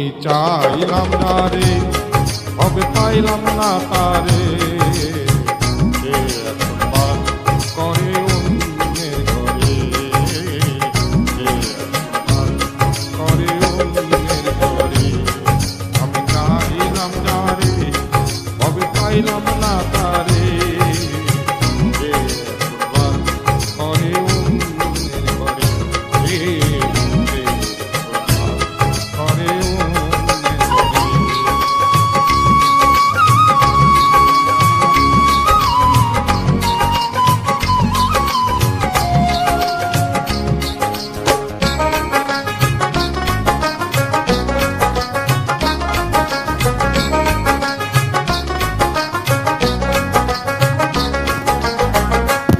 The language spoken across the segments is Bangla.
আমি চাইলাম না রে, হবে পাইলাম না তারে, সে এখন বাস করে অন্যের ঘরে, সে এখন বাস করে অন্যের ঘরে। আমি চাইলাম না রে, হবে পাইলাম না তারে, সে এখন বাস করে অন্যের ঘরে, সে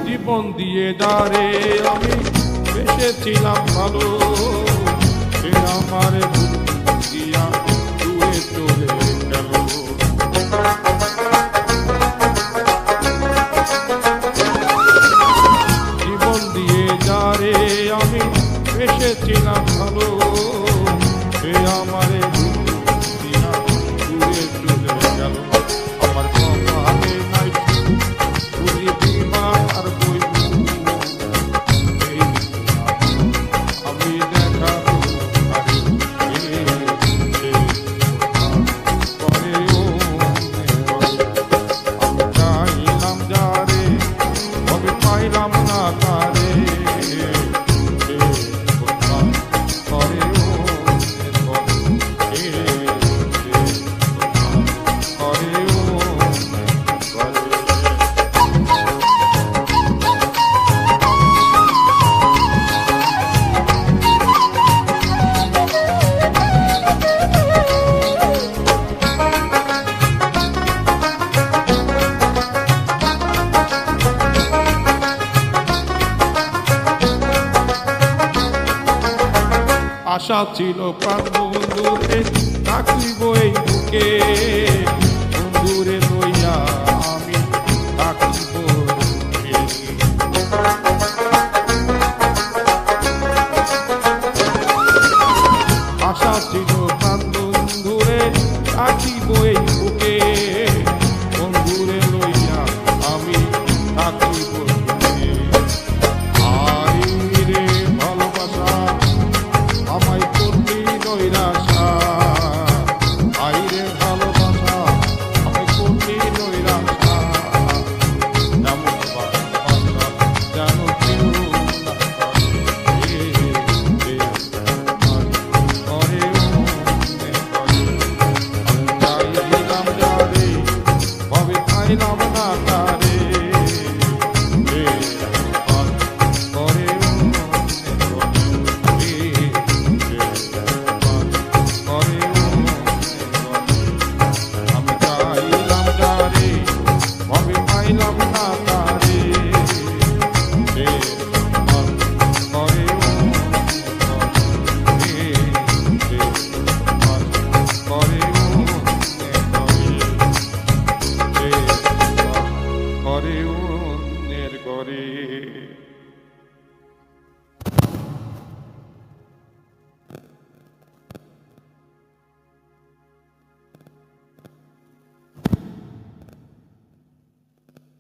জীবন দিয়ে যারে আমি বেসেছিলাম ভালো, সে আমার দিয়া দূরে চলে গেল। জীবন দিয়ে যারে আমি বেসেছিলাম ভালো, সে আমার দিয়া দূরে চলে গেল। আমার কপালে নাই বুঝি বিমান আর বই, আমি দেখা চাইলাম যারে, হবে পাইলাম না তারে, আশা ছিল প্রাণ বন্ধুরে থাকিব এই বুকে, বন্ধুরে লইয়া আমি থাকিব সুখে। আশা ছিল প্রাণ বন্ধুরে থাকিব এই বুকে, বন্ধুরে লইয়া আমি থাকিব সুখে। আরে ভালোবাসা আমায় করলি নৈরাশা, আইরে ভালোবাসা আমায় করলি নৈরাশা। যেমন ভালোবাসা যেন কেউ না করে, করে চাইলাম যারে, ভাবে পাইলাম না তারে, করে অন্যের ঘরে।